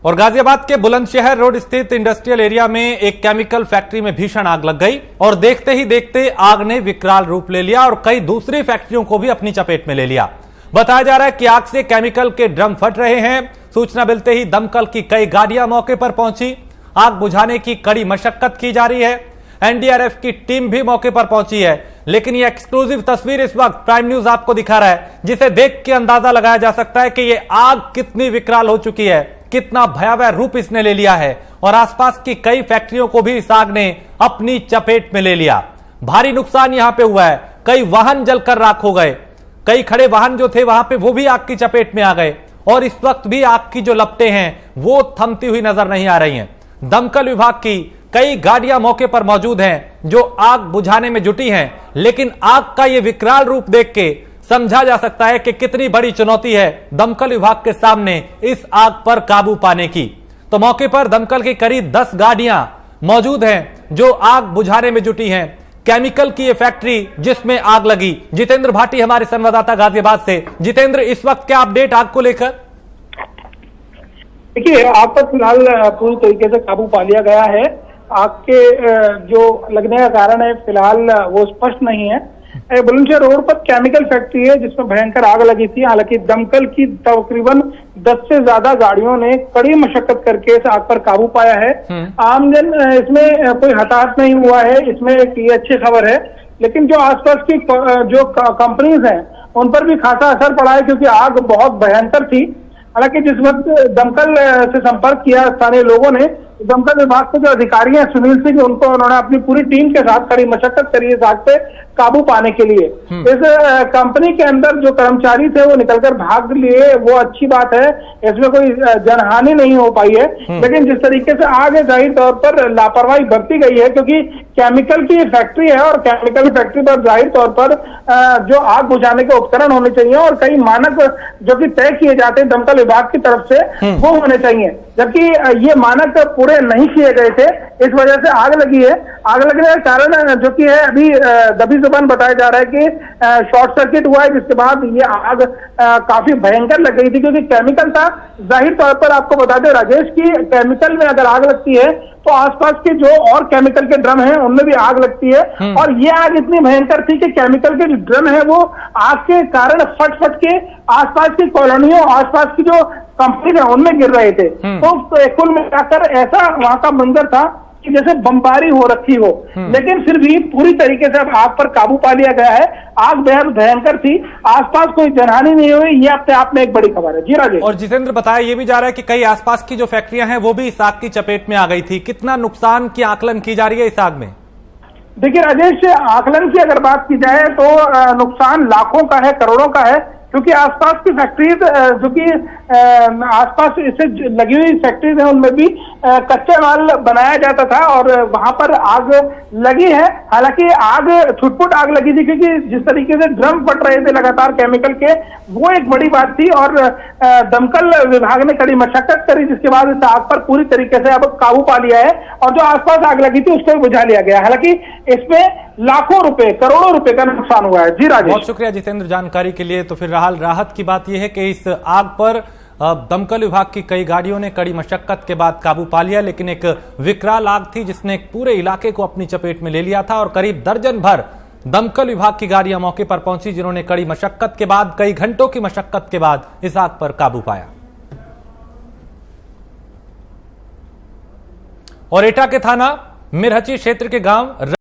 और गाजियाबाद के बुलंदशहर रोड स्थित इंडस्ट्रियल एरिया में एक केमिकल फैक्ट्री में भीषण आग लग गई और देखते ही देखते आग ने विकराल रूप ले लिया और कई दूसरी फैक्ट्रियों को भी अपनी चपेट में ले लिया। बताया जा रहा है कि आग से केमिकल के ड्रम फट रहे हैं। सूचना मिलते ही दमकल की कई गाड़ियां मौके पर पहुंची। आग बुझाने की कड़ी मशक्कत की जा रही है। एनडीआरएफ की टीम भी मौके पर पहुंची है, लेकिन यह एक्सक्लूसिव तस्वीर इस वक्त प्राइम न्यूज आपको दिखा रहा है, जिसे देख के अंदाजा लगाया जा सकता है कि यह आग कितनी विकराल हो चुकी है, कितना भयावह रूप इसने ले लिया है और आसपास की कई फैक्ट्रियों को भी इस आग ने अपनी चपेट में ले लिया। भारी नुकसान यहां पे हुआ है। कई वाहन जलकर राख हो गए। कई खड़े वाहन जो थे वहां पे वो भी आग की चपेट में आ गए और इस वक्त भी आग की जो लपटें हैं वो थमती हुई नजर नहीं आ रही हैं। दमकल विभाग की कई गाड़ियां मौके पर मौजूद हैं जो आग बुझाने में जुटी हैं, लेकिन आग का ये विकराल रूप देख के समझा जा सकता है कि कितनी बड़ी चुनौती है दमकल विभाग के सामने इस आग पर काबू पाने की। तो मौके पर दमकल की करीब 10 गाड़ियां मौजूद हैं जो आग बुझाने में जुटी हैं। केमिकल की ये फैक्ट्री जिसमें आग लगी। जितेंद्र भाटी हमारे संवाददाता गाजियाबाद से। जितेंद्र, इस वक्त क्या अपडेट आग को लेकर? देखिए, आग पर फिलहाल पूरी तरीके से काबू पा लिया गया है। आग के जो लगने का कारण है फिलहाल वो स्पष्ट नहीं है। बुलंदशहर रोड पर केमिकल फैक्ट्री है जिसमें भयंकर आग लगी थी। हालांकि दमकल की तकरीबन 10 से ज्यादा गाड़ियों ने कड़ी मशक्कत करके इस आग पर काबू पाया है। आमजन इसमें कोई हताहत नहीं हुआ है, इसमें एक ये अच्छी खबर है। लेकिन जो आसपास की जो कंपनीज हैं उन पर भी खासा असर पड़ा है, क्योंकि आग बहुत भयंकर थी। हालांकि जिस वक्त दमकल से संपर्क किया स्थानीय लोगों ने, दमकल विभाग के जो अधिकारी हैं सुनील सिंह, उन्होंने अपनी पूरी टीम के साथ कड़ी मशक्कत करी इस आग पे काबू पाने के लिए। इस कंपनी के अंदर जो कर्मचारी थे वो निकलकर भाग लिए, वो अच्छी बात है, इसमें कोई जनहानि नहीं हो पाई है। लेकिन जिस तरीके से आग है जाहिर तौर पर लापरवाही बरती गई है, क्योंकि केमिकल की फैक्ट्री है और केमिकल फैक्ट्री पर जाहिर तौर पर जो आग बुझाने के उपकरण होने चाहिए और कई मानक जो कि तय किए जाते हैं दमकल विभाग की तरफ से वो होने चाहिए, जबकि ये मानक पूरे नहीं किए गए थे। इस वजह से आग लगी है। आग लगने का कारण जो कि है अभी दबी जुबान बताया जा रहा है कि शॉर्ट सर्किट हुआ है, जिसके बाद ये आग काफी भयंकर लग गई थी, क्योंकि केमिकल था। जाहिर तौर पर आपको बता दें राजेश की केमिकल में अगर आग लगती है तो आसपास के जो और केमिकल के ड्रम हैं उनमें भी आग लगती है। और ये आग इतनी भयंकर थी कि केमिकल के जो ड्रम है वो आग के कारण फट के आसपास की कॉलोनियों, आसपास की जो कंपनी है उनमें गिर रहे थे। तो कुल मिलाकर ऐसा वहां का मंजर था कि जैसे बमबारी हो रखी हो। लेकिन फिर भी पूरी तरीके से अब आग पर काबू पा लिया गया है। आग बेहद भयंकर थी, आसपास कोई जनहानि नहीं हुई, ये अपने आप में एक बड़ी खबर है। जी राजेश। और जितेंद्र, बताया ये भी जा रहा है कि कई आसपास की जो फैक्ट्रियां हैं वो भी इस आग की चपेट में आ गई थी। कितना नुकसान की आकलन की जा रही है इस आग में? देखिए राजेश, आकलन की अगर बात की जाए तो नुकसान लाखों का है, करोड़ों का है, क्योंकि आसपास की फैक्ट्रीज जो कि आसपास इससे लगी हुई फैक्ट्रीज है उनमें भी कच्चा माल बनाया जाता था और वहां पर आग लगी है। हालांकि आग छुटपुट आग लगी थी, क्योंकि जिस तरीके से ड्रम फट रहे थे लगातार केमिकल के, वो एक बड़ी बात थी। और दमकल विभाग ने कड़ी मशक्कत करी, जिसके बाद इस आग पर पूरी तरीके से अब काबू पा लिया है और जो आसपास आग लगी थी उसको भी बुझा लिया गया। हालांकि इसमें लाखों रुपए, करोड़ों रुपए का नुकसान हुआ है। जी राजेश। बहुत शुक्रिया जितेंद्र जानकारी के लिए। तो फिर राहत की बात यह है कि इस आग पर दमकल विभाग की कई गाड़ियों ने कड़ी मशक्कत के बाद काबू पा लिया, लेकिन एक विकराल आग थी जिसने पूरे इलाके को अपनी चपेट में ले लिया था और करीब दर्जन भर दमकल विभाग की गाड़ियां मौके पर पहुंची, जिन्होंने कड़ी मशक्कत के बाद, कई घंटों की मशक्कत के बाद इस आग पर काबू पाया। और एटा के थाना मिरहची क्षेत्र के गांव